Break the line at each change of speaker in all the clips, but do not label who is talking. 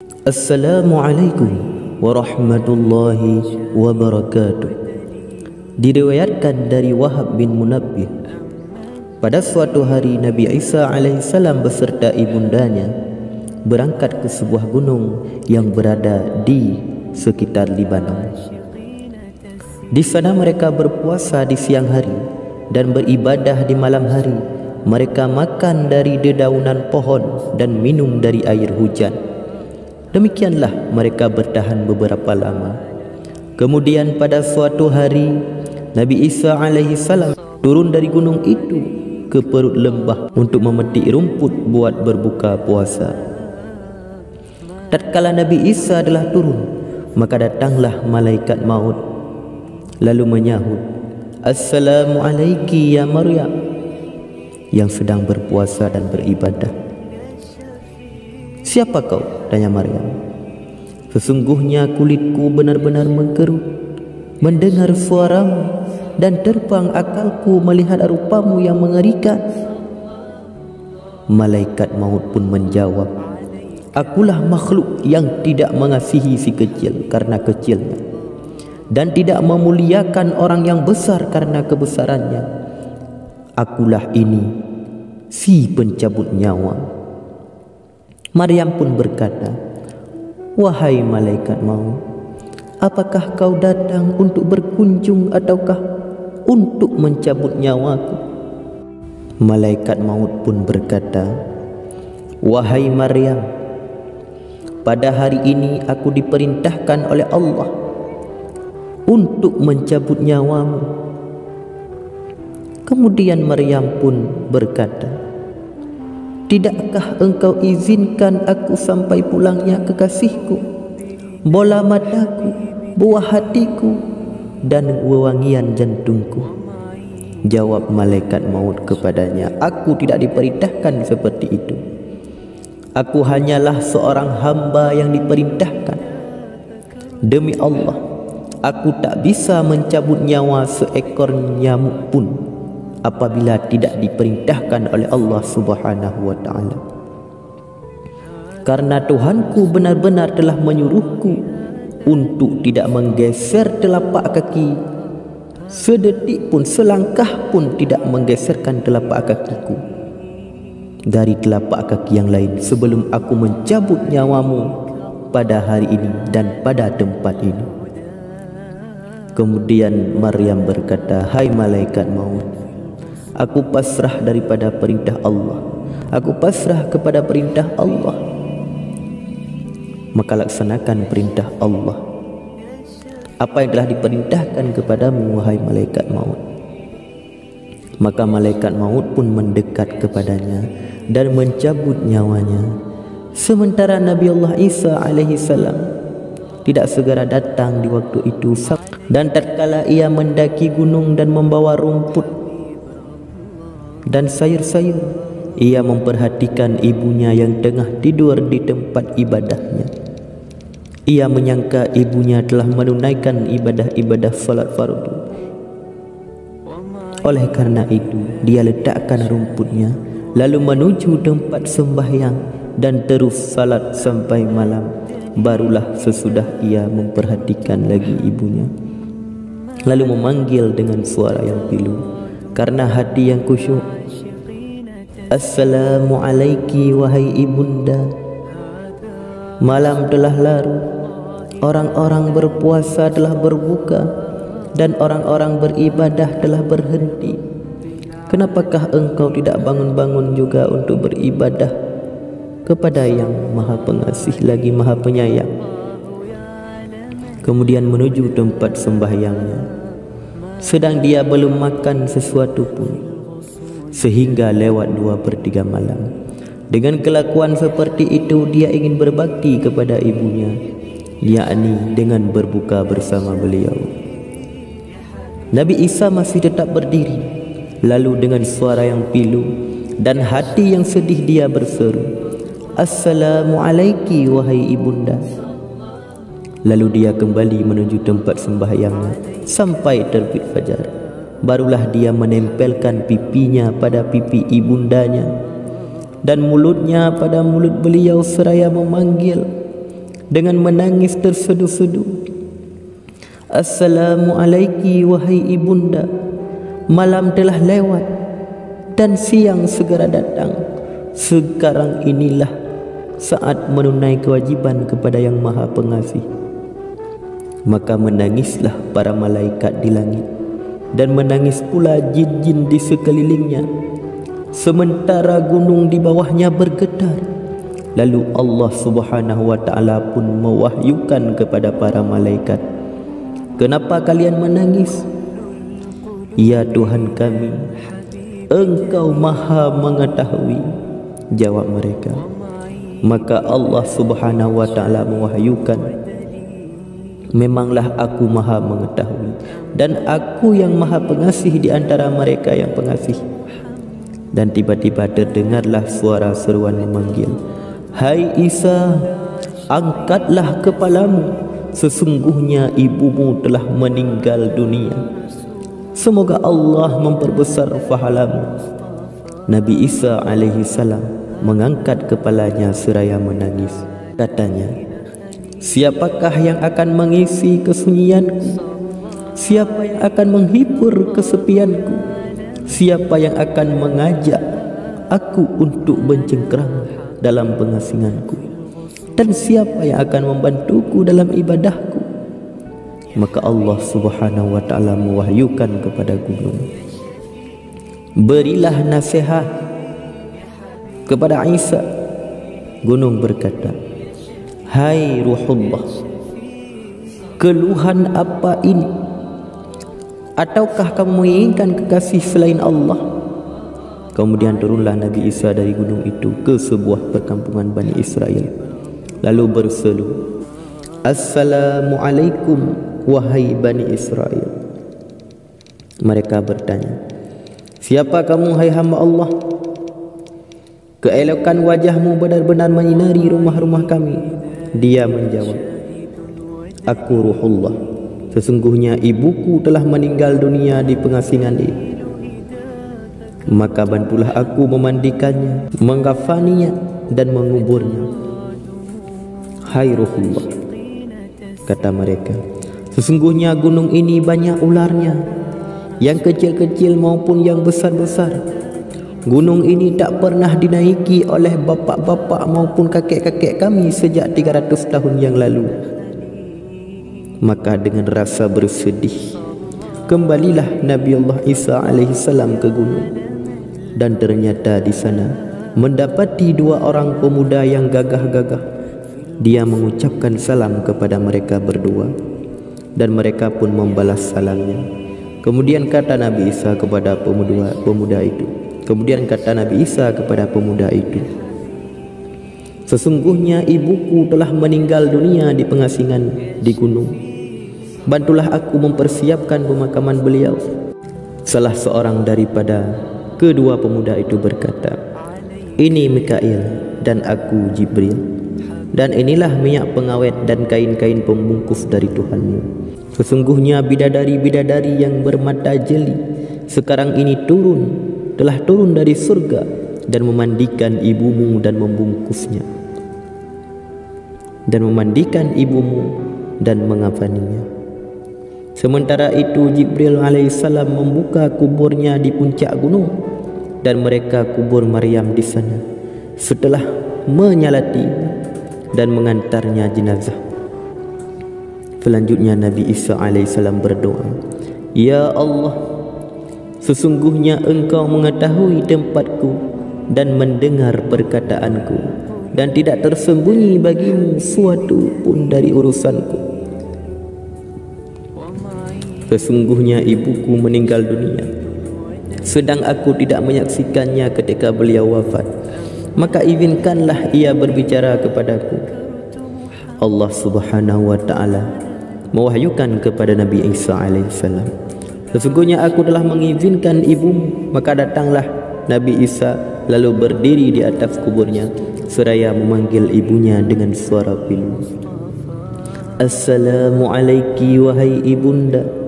Assalamualaikum warahmatullahi wabarakatuh. Diriwayatkan dari Wahab bin Munabbih, pada suatu hari Nabi Isa alaihissalam beserta ibundanya berangkat ke sebuah gunung yang berada di sekitar Libanon. Di sana mereka berpuasa di siang hari dan beribadah di malam hari. Mereka makan dari dedaunan pohon dan minum dari air hujan. Demikianlah mereka bertahan beberapa lama. Kemudian pada suatu hari Nabi Isa alaihissalam turun dari gunung itu ke perut lembah untuk memetik rumput buat berbuka puasa. Tatkala Nabi Isa adalah turun, maka datanglah malaikat maut lalu menyahut, "Assalamualaikum ya Maryam," yang sedang berpuasa dan beribadah. "Siapa kau?" tanya Maryam. "Sesungguhnya kulitku benar-benar mengkerut mendengar suaramu dan terbang akalku melihat rupamu yang mengerikan." Malaikat maut pun menjawab, "Akulah makhluk yang tidak mengasihi si kecil karena kecilnya dan tidak memuliakan orang yang besar karena kebesarannya. Akulah ini si pencabut nyawa." Maryam pun berkata, "Wahai malaikat maut, apakah kau datang untuk berkunjung ataukah untuk mencabut nyawaku?" Malaikat maut pun berkata, "Wahai Maryam, pada hari ini aku diperintahkan oleh Allah untuk mencabut nyawamu." Kemudian Maryam pun berkata, "Tidakkah engkau izinkan aku sampai pulangnya kekasihku, bola mataku, buah hatiku, dan wewangian jantungku?" Jawab malaikat maut kepadanya, "Aku tidak diperintahkan seperti itu. Aku hanyalah seorang hamba yang diperintahkan. Demi Allah, aku tak bisa mencabut nyawa seekor nyamuk pun apabila tidak diperintahkan oleh Allah Subhanahu wa ta'ala. Karena Tuhanku benar-benar telah menyuruhku untuk tidak menggeser telapak kaki sedetik pun, selangkah pun tidak menggeserkan telapak kakiku dari telapak kaki yang lain sebelum aku mencabut nyawamu pada hari ini dan pada tempat ini." Kemudian Maryam berkata, "Hai malaikat maut, aku pasrah daripada perintah Allah. Aku pasrah kepada perintah Allah. Maka laksanakan perintah Allah. Apa yang telah diperintahkan kepadamu, wahai malaikat maut." Maka malaikat maut pun mendekat kepadanya dan mencabut nyawanya. Sementara Nabi Allah Isa alaihissalam tidak segera datang di waktu itu. Dan tatkala ia mendaki gunung dan membawa rumput dan sayur-sayur, ia memperhatikan ibunya yang tengah tidur di tempat ibadahnya. Ia menyangka ibunya telah menunaikan ibadah-ibadah salat fardu. Oleh karena itu, dia letakkan rumputnya lalu menuju tempat sembahyang dan terus salat sampai malam. Barulah sesudah ia memperhatikan lagi ibunya, lalu memanggil dengan suara yang pilu karena hati yang khusyuk, "Assalamualaikum wahai ibunda. Malam telah larut, orang-orang berpuasa telah berbuka, dan orang-orang beribadah telah berhenti. Kenapakah engkau tidak bangun-bangun juga untuk beribadah kepada yang maha pengasih lagi maha penyayang?" Kemudian menuju tempat sembahyangnya, sedang dia belum makan sesuatu pun, sehingga lewat 2/3 malam. Dengan kelakuan seperti itu, dia ingin berbakti kepada ibunya, yakni dengan berbuka bersama beliau. Nabi Isa masih tetap berdiri, lalu dengan suara yang pilu dan hati yang sedih dia berseru, "Assalamualaikum wahai ibunda." Lalu dia kembali menuju tempat sembahyangnya sampai terbit fajar. Barulah dia menempelkan pipinya pada pipi ibundanya dan mulutnya pada mulut beliau seraya memanggil, dengan menangis terseduh-seduh. Assalamualaikum wahai ibunda, malam telah lewat dan siang segera datang. Sekarang inilah saat menunai kewajiban kepada Yang Maha Pengasih. Maka menangislah para malaikat di langit, dan menangis pula jin-jin di sekelilingnya, sementara gunung di bawahnya bergetar. Lalu Allah Subhanahu wa ta'ala pun mewahyukan kepada para malaikat, kenapa kalian menangis? Ya Tuhan kami, Engkau Maha mengetahui, jawab mereka. Maka Allah Subhanahu wa ta'ala mewahyukan, memanglah aku Maha mengetahui, dan aku yang Maha Pengasih di antara mereka yang pengasih. Dan tiba-tiba terdengarlah suara seruan memanggil, hai Isa, angkatlah kepalamu, sesungguhnya ibumu telah meninggal dunia. Semoga Allah memperbesar pahalamu. Nabi Isa alaihi salam mengangkat kepalanya seraya menangis. Katanya, siapakah yang akan mengisi kesunyianku? Siapa yang akan menghibur kesepianku? Siapa yang akan mengajak aku untuk mencengkerang dalam pengasinganku? Dan siapa yang akan membantuku dalam ibadahku? Maka Allah Subhanahu wa ta'ala mewahyukan kepada gunung, berilah nasihat kepada Isa. Gunung berkata, hai Ruhullah, keluhan apa ini? Ataukah kamu menginginkan kekasih selain Allah? Kemudian turunlah Nabi Isa dari gunung itu ke sebuah perkampungan Bani Israel, lalu berseru, Assalamualaikum wahai Bani Israel. Mereka bertanya, siapa kamu hai hamba Allah? Keelokan wajahmu benar-benar menyinari rumah-rumah kami. Dia menjawab, aku Ruhullah, sesungguhnya ibuku telah meninggal dunia di pengasingan ini. Maka bantulah aku memandikannya, mengkafaninya, dan menguburnya. Hai Ruhullah, kata mereka, sesungguhnya gunung ini banyak ularnya, yang kecil-kecil maupun yang besar-besar. Gunung ini tak pernah dinaiki oleh bapak-bapak maupun kakek-kakek kami sejak 300 tahun yang lalu. Maka dengan rasa bersedih, kembalilah Nabi Allah Isa alaihissalam ke gunung. Dan ternyata di sana mendapati dua orang pemuda yang gagah-gagah. Dia mengucapkan salam kepada mereka berdua, dan mereka pun membalas salamnya. Kemudian kata Nabi Isa kepada pemuda itu, sesungguhnya ibuku telah meninggal dunia di pengasingan di gunung. Bantulah aku mempersiapkan pemakaman beliau. Salah seorang daripada kedua pemuda itu berkata, ini Mikail dan aku Jibril, dan inilah minyak pengawet dan kain-kain pembungkus dari Tuhanmu. Sesungguhnya bidadari-bidadari yang bermata jeli sekarang ini telah turun dari surga dan memandikan ibumu dan membungkusnya, dan memandikan ibumu dan mengafaninya. Sementara itu Jibril alaihissalam membuka kuburnya di puncak gunung, dan mereka kubur Maryam di sana setelah menyalati dan mengantarnya jenazah. Selanjutnya Nabi Isa alaihissalam berdoa, ya Allah, sesungguhnya Engkau mengetahui tempatku dan mendengar perkataanku, dan tidak tersembunyi bagimu suatu pun dari urusanku. Sesungguhnya ibuku meninggal dunia, sedang aku tidak menyaksikannya ketika beliau wafat. Maka izinkanlah ia berbicara kepadaku. Allah Subhanahu wa ta'ala mewahyukan kepada Nabi Isa alaihissalam, sesungguhnya aku telah mengizinkan ibumu. Maka datanglah Nabi Isa lalu berdiri di atas kuburnya seraya memanggil ibunya dengan suara pilu, Assalamualaikum wahai ibunda.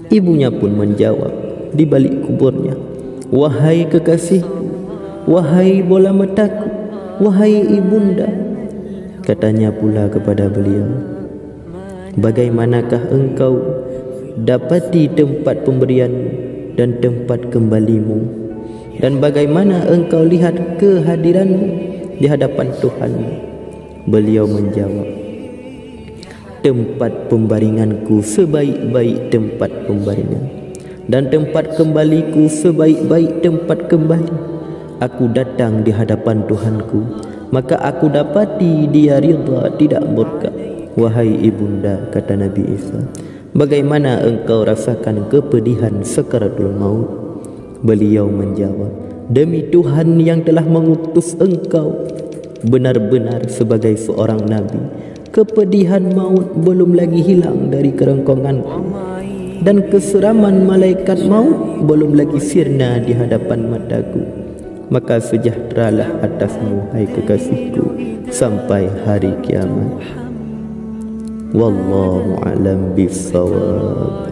Ibunya pun menjawab di balik kuburnya, wahai kekasihku, wahai bola mataku, wahai ibunda. Katanya pula kepada beliau, bagaimanakah engkau dapati tempat pemberian dan tempat kembalimu, dan bagaimana engkau lihat kehadiranmu di hadapan Tuhanmu? Beliau menjawab, tempat pembaringanku sebaik-baik tempat pembaringan, dan tempat kembaliku sebaik-baik tempat kembali. Aku datang di hadapan Tuhanku, maka aku dapati dia ridha, tidak murka. Wahai ibunda, kata Nabi Isa, bagaimana engkau rasakan kepedihan sakaratul maut? Beliau menjawab, demi Tuhan yang telah mengutus engkau benar-benar sebagai seorang Nabi, kepedihan maut belum lagi hilang dari kerongkonganku, dan keseraman malaikat maut belum lagi sirna di hadapan mataku. Maka sejahteralah atasmu, hai kekasihku, sampai hari kiamat. Wallahu a'lam bissawab.